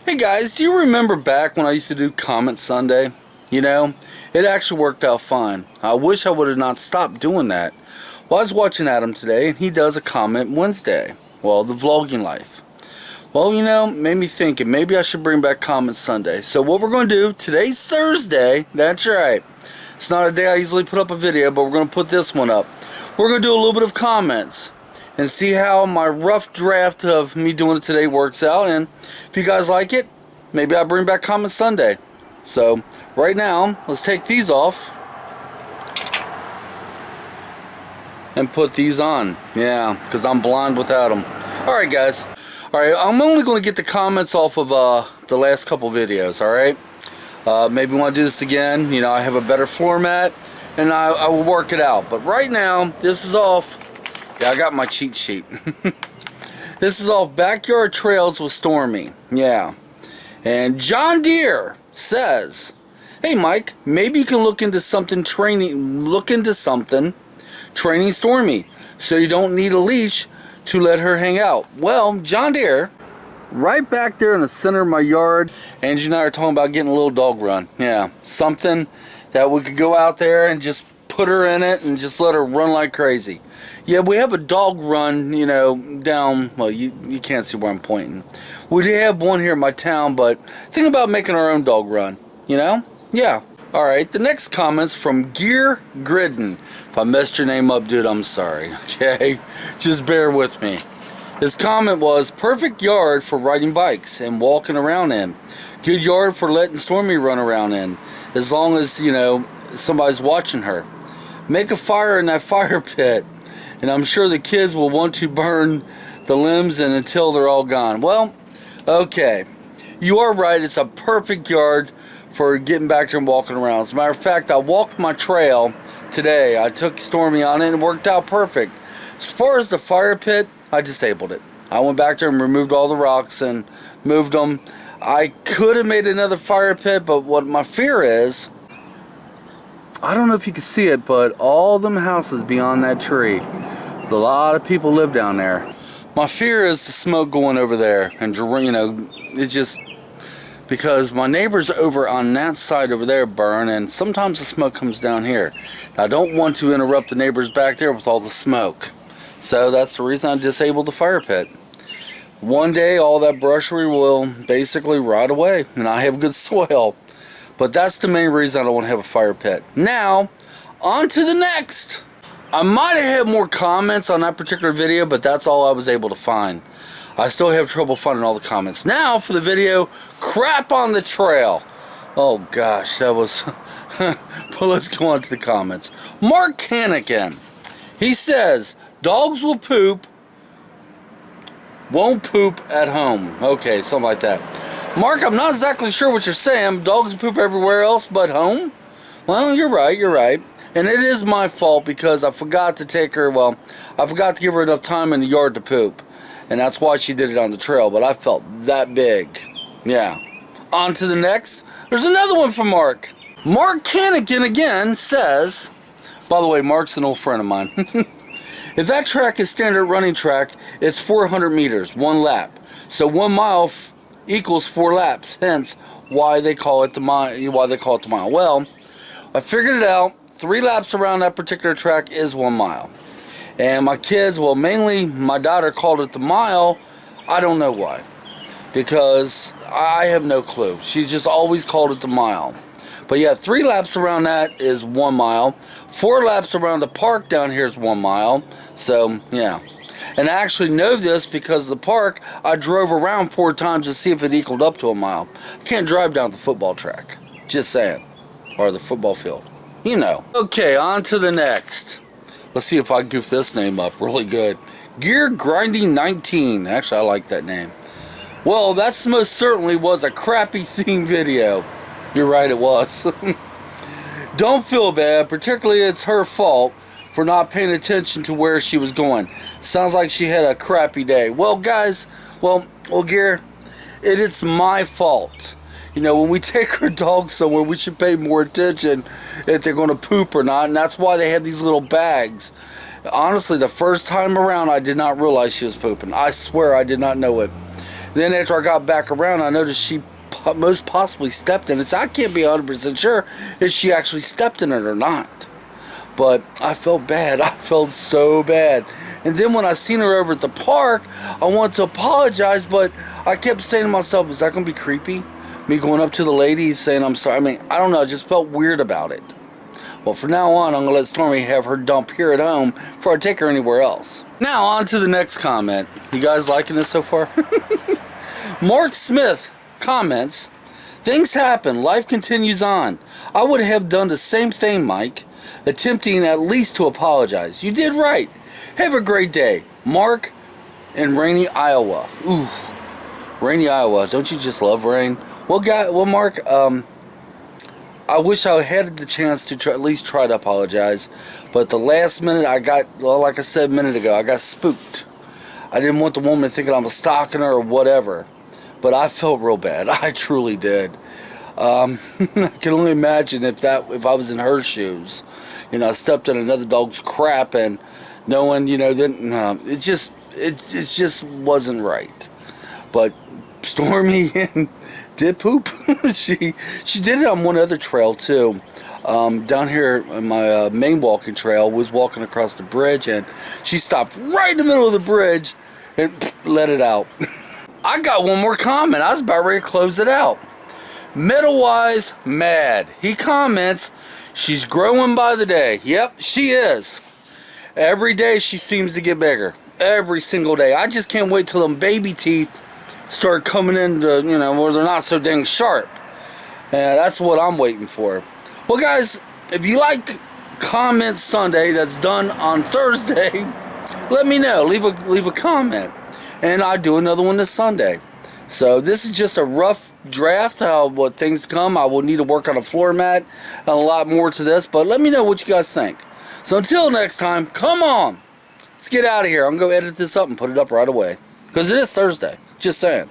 Hey guys, do you remember back when I used to do Comment Sunday? You know, it actually worked out fine. I wish I would have not stopped doing that. Well, I was watching Adam today, and he does a Comment Wednesday. Well, the vlogging life. Well, you know, made me thinking maybe I should bring back Comment Sunday. So what we're going to do, today's Thursday, that's right. It's not a day I usually put up a video, but we're going to put this one up. We're going to do a little bit of comments and see how my rough draft of me doing it today works out. And if you guys like it, maybe I'll bring back Comment Sunday. So right now, let's take these off and put these on. Yeah, because I'm blind without them. Alright guys, alright, I'm only going to get the comments off of the last couple videos, alright? Maybe want to do this again. You know, I have a better floor mat and I will work it out. But right now, this is off. Yeah, I got my cheat sheet. This is off Backyard Trails with Stormy. Yeah. And John Deere says, hey Mike, maybe you can look into something training Stormy so you don't need a leash to let her hang out. Well, John Deere, right back there in the center of my yard, Angie and I are talking about getting a little dog run. Yeah, something that we could go out there and just put her in it and just let her run like crazy. Yeah, we have a dog run, you know, down, well, you can't see where I'm pointing. We do have one here in my town, but think about making our own dog run, you know? Yeah. Alright, the next comment's from Gear Gridden. If I messed your name up, dude, I'm sorry, okay? Just bear with me. His comment was, perfect yard for riding bikes and walking around in. Good yard for letting Stormy run around in, as long as, you know, somebody's watching her. Make a fire in that fire pit, and I'm sure the kids will want to burn the limbs and until they're all gone. Well, okay, you are right. It's a perfect yard for getting back there and walking around. As a matter of fact, I walked my trail today. I took Stormy on it and it worked out perfect. As far as the fire pit, I disabled it. I went back there and removed all the rocks and moved them. I could have made another fire pit, but what my fear is, I don't know if you can see it, but all them houses beyond that tree, a lot of people live down there. My fear is the smoke going over there, and you know, it's just because my neighbors over on that side over there burn, and sometimes the smoke comes down here. I don't want to interrupt the neighbors back there with all the smoke, so that's the reason I disabled the fire pit. One day, all that brushwood will basically rot away, and I have good soil. But that's the main reason I don't want to have a fire pit. Now, on to the next. I might have had more comments on that particular video, but that's all I was able to find. I still have trouble finding all the comments. Now for the video, crap on the trail. Oh gosh, that was... But let's go on to the comments. Mark Hannigan. He says, dogs will poop, won't poop at home. Okay, something like that. Mark, I'm not exactly sure what you're saying. Dogs poop everywhere else but home? Well, you're right, you're right. And it is my fault because I forgot to take her, well, I forgot to give her enough time in the yard to poop. And that's why she did it on the trail, but I felt that big. Yeah. On to the next. There's another one from Mark. Mark Hannigan again says, by the way, Mark's an old friend of mine. If that track is standard running track, it's 400 meters, one lap. So 1 mile equals 4 laps, hence why they call it the mile. Well, I figured it out. 3 laps around that particular track is 1 mile. And my kids, well, mainly my daughter called it the mile. I don't know why, because I have no clue. She just always called it the mile. But yeah, 3 laps around that is 1 mile. 4 laps around the park down here is 1 mile. So yeah. And I actually know this because the park, I drove around 4 times to see if it equaled up to 1 mile. I can't drive down the football track. Just saying. Or the football field. You know. Okay, on to the next. Let's see if I can goof this name up really good. Gear Grinding 19. Actually, I like that name. Well, that most certainly was a crappy theme video. You're right, it was. Don't feel bad. Particularly, it's her fault for not paying attention to where she was going. Sounds like she had a crappy day. Well, guys, well, Gear, it's my fault. You know, when we take our dog somewhere, we should pay more attention if they're going to poop or not, and that's why they have these little bags. Honestly, the first time around, I did not realize she was pooping. I swear I did not know it. Then after I got back around, I noticed she most possibly stepped in it. So I can't be 100% sure if she actually stepped in it or not. But I felt bad. I felt so bad. And then when I seen her over at the park, I wanted to apologize, but I kept saying to myself, is that going to be creepy? Me going up to the lady saying I'm sorry. I mean, I don't know. I just felt weird about it. Well, from now on, I'm going to let Stormy have her dump here at home before I take her anywhere else. Now, on to the next comment. You guys liking this so far? Mark Smith comments, things happen. Life continues on. I would have done the same thing, Mike, attempting at least to apologize. You did right. Have a great day. Mark in rainy Iowa. Ooh, rainy Iowa. Don't you just love rain? Well, Mark, I wish I had the chance to at least try to apologize, but the last minute like I said a minute ago, I got spooked. I didn't want the woman thinking I was stalking her or whatever, but I felt real bad. I truly did. I can only imagine if I was in her shoes. You know, I stepped in another dog's crap and no one, you know, it just wasn't right. But Stormy did poop. she did it on one other trail too. Down here on my main walking trail, was walking across the bridge and she stopped right in the middle of the bridge and let it out. I got one more comment. I was about ready to close it out. Metalwise Mad. He comments, she's growing by the day. Yep, she is. Every day she seems to get bigger. Every single day. I just can't wait till them baby teeth start coming into, you know, where they're not so dang sharp. And that's what I'm waiting for. Well, guys, if you like Comment Sunday that's done on Thursday, let me know. Leave a comment. And I'll do another one this Sunday. So this is just a rough draft what things come. I will need to work on a floor mat and a lot more to this, but let me know what you guys think. So until next time, come on, let's get out of here. I'm gonna go edit this up and put it up right away because it is Thursday. Just saying.